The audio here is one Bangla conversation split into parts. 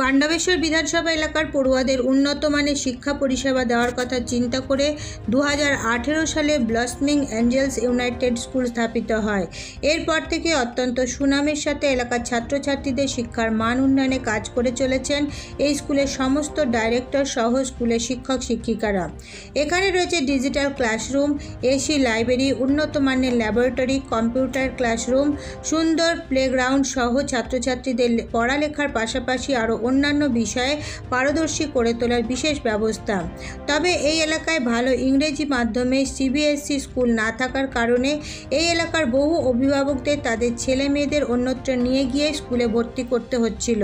পাণ্ডবেশ্বর বিধানসভা এলাকার পড়ুয়াদের উন্নত মানের শিক্ষা পরিষেবা দেওয়ার কথা চিন্তা করে 2018 সালে ব্লসমিং অ্যাঞ্জেলস ইউনাইটেড স্কুল স্থাপিত হয়। এরপর থেকে অত্যন্ত সুনামের সাথে এলাকার ছাত্রছাত্রীদের শিক্ষার মান উন্নয়নে কাজ করে চলেছেন এই স্কুলের সমস্ত ডাইরেক্টর সহ স্কুলের শিক্ষক শিক্ষিকারা। এখানে রয়েছে ডিজিটাল ক্লাসরুম, এসি লাইব্রেরি, উন্নত মানের ল্যাবরেটরি, কম্পিউটার ক্লাসরুম, সুন্দর প্লেগ্রাউন্ড সহ ছাত্রছাত্রীদের পড়ালেখার পাশাপাশি আরও অন্যান্য বিষয়ে পারদর্শী করে তোলার বিশেষ ব্যবস্থা। তবে এই এলাকায় ভালো ইংরেজি মাধ্যমে সিবিএসই স্কুল না থাকার কারণে এই এলাকার বহু অভিভাবকদের তাদের ছেলে মেয়েদের অন্যত্র নিয়ে গিয়ে স্কুলে ভর্তি করতে হচ্ছিল,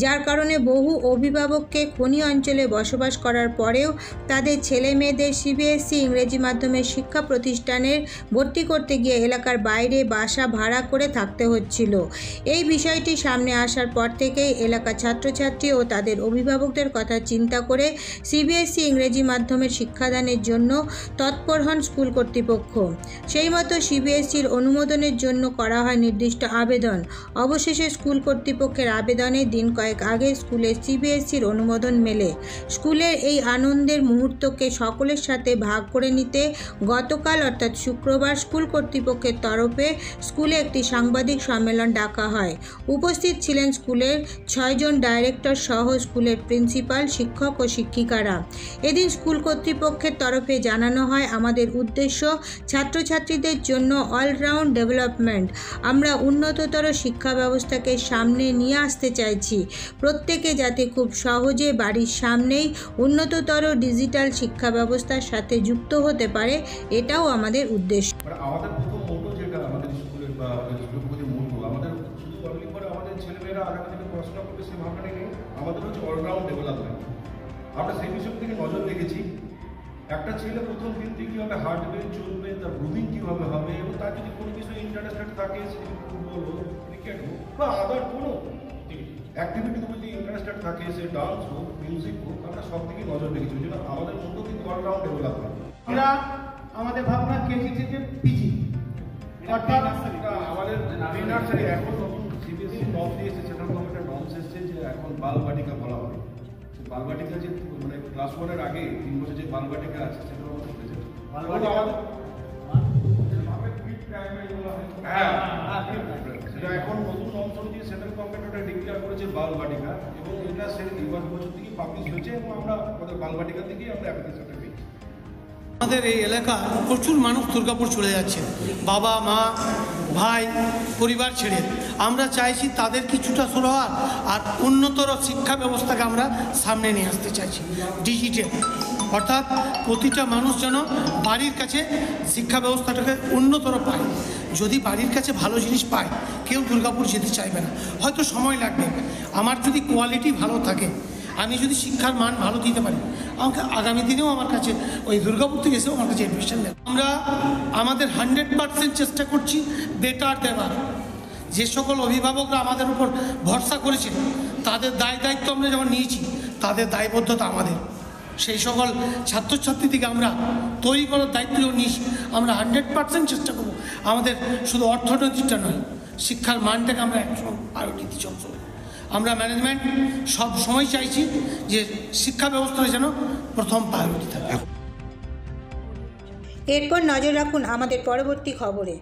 যার কারণে বহু অভিভাবককে খনি অঞ্চলে বসবাস করার পরেও তাদের ছেলে মেয়েদের সিবিএসই ইংরেজি মাধ্যমের শিক্ষা প্রতিষ্ঠানের ভর্তি করতে গিয়ে এলাকার বাইরে বাসা ভাড়া করে থাকতে হচ্ছিল। এই বিষয়টি সামনে আসার পর থেকেই এলাকার ছাত্রছাত্রী ও তাদের অভিভাবকদের কথা চিন্তা করে সিবিএসই ইংরেজি মাধ্যমের শিক্ষাদানের জন্য তৎপর হন স্কুল কর্তৃপক্ষ। সেই মতো সিবিএসইর অনুমোদনের জন্য করা হয় নির্দিষ্ট আবেদন। অবশেষে স্কুল কর্তৃপক্ষের আবেদনে দিন কয়েক আগে স্কুলের সিবিএসইর অনুমোদন মেলে। স্কুলের এই আনন্দের মুহূর্তকে সকলের সাথে ভাগ করে নিতে গতকাল অর্থাৎ শুক্রবার স্কুল কর্তৃপক্ষের তরফে স্কুলে একটি সাংবাদিক সম্মেলন ডাকা হয়। উপস্থিত ছিলেন স্কুলের 6 জন ডাইরেক্টর সহ স্কুলের প্রিন্সিপাল, শিক্ষক ও শিক্ষিকারা। এদিন স্কুল কর্তৃপক্ষের তরফে জানানো হয়, আমাদের উদ্দেশ্য ছাত্রছাত্রীদের জন্য অলরাউন্ড ডেভেলপমেন্ট। আমরা উন্নততর শিক্ষা ব্যবস্থাকে সামনে নিয়ে আসতে চাইছি। প্রত্যেকে যাতে খুব সহজে বাড়ির সামনেই উন্নততর ডিজিটাল শিক্ষা ব্যবস্থার সাথে যুক্ত হতে পারে, এটাও আমাদের উদ্দেশ্য। আমাদের প্রথম মোটো যেটা আমাদের স্কুলের বা স্কুলের মোটো, আমাদের শুধু অনলি করে আমাদের ছেলেমেয়েরা আগামী দিনে পড়াশোনা করবে সেই ভাবনাটা নেই, আমাদের হচ্ছে অলরাউন্ড ডেভেলপমেন্ট। আমরা সেই বিষয় থেকে নজর রেখেছি। একটা ছেলে প্রথম দিন থেকে কীভাবে হাঁটবে, চলবে, তার গ্রুমিং কীভাবে হবে, এবং তার যদি কোনো বিষয়ে ইন্টারেস্টেড থাকে, সে ফুটবল হোক, ক্রিকেট হোক বা আদার কোনো অ্যাক্টিভিটিতে যদি ইন্টারেস্টেড থাকে, সে ডান্স হোক, মিউজিক হোক, আমরা সব দিকে নজর রেখেছি। ওই জন্য আমাদের মতো কিন্তু অলরাউন্ড ডেভেলপমেন্ট। আমরা আমাদের ভাবনা কেজি থেকে পিজি, অর্থাৎ আমাদের প্রি নার্সারি এখন নতুন সিবিএসই নর্ম দিয়েছে, সেন্ট্রাল গভর্নমেন্টের নর্মস এসেছে যে এখন বালবাটিকা বলা হবে। বালবাটিকা যে মানে ক্লাস 1-এর আগে 3 বছর যে বালবাটিকা আছে সেটা আমাদের হয়েছে। সেটা এখন নতুন নর্মস অনুযায়ী সেন্ট্রাল গভর্নমেন্ট ওটা ডিক্লেয়ার করেছে বালবাটিকা, এবং এটা সেই বছর থেকে পাবলিশ হয়েছে, এবং আমরা আমাদের বালবাটিকা থেকেই আমরা অ্যাপ্লিকেশনটা পেয়েছি। আমাদের এই এলাকা প্রচুর মানুষ দুর্গাপুর চলে যাচ্ছে, বাবা মা ভাই পরিবার ছেড়ে। আমরা চাইছি তাদের কিছুটা সুরাহা আর উন্নতর শিক্ষা ব্যবস্থাকে আমরা সামনে নিয়ে আসতে চাইছি। ডিজিটাল অর্থাৎ প্রতিটা মানুষ যেন বাড়ির কাছে শিক্ষা ব্যবস্থাটাকে উন্নতর পায়। যদি বাড়ির কাছে ভালো জিনিস পায়, কেউ দুর্গাপুর যেতে চাইবে না। হয়তো সময় লাগবে, আমার যদি কোয়ালিটি ভালো থাকে, আমি যদি শিক্ষার মান ভালো দিতে পারি, আমাকে আগামী দিনেও আমার কাছে ওই দুর্গাপুর থেকে এসেও আমার কাছে অ্যাডমিশন নেবে। আমরা আমাদের 100% চেষ্টা করছি বেটার দেওয়ার। যে সকল অভিভাবকরা আমাদের উপর ভরসা করেছে, তাদের দায়িত্ব আমরা যেমন নিয়েছি, তাদের দায়বদ্ধতা আমাদের। সেই সকল ছাত্রছাত্রীদেরকে আমরা তৈরি করার দায়িত্ব নিয়েছি। আমরা 100% চেষ্টা করব আমাদের শুধু অর্থনৈতিকটা নয়, শিক্ষার মানটাকে আমরা একদম প্রায়োরিটি দিচ্ছি। আমরা ম্যানেজমেন্ট সব সময় চাইছি যে শিক্ষা ব্যবস্থায় যেন প্রথম প্রায়োরিটি থাকে। এরপর নজর রাখুন আমাদের পরবর্তী খবরে।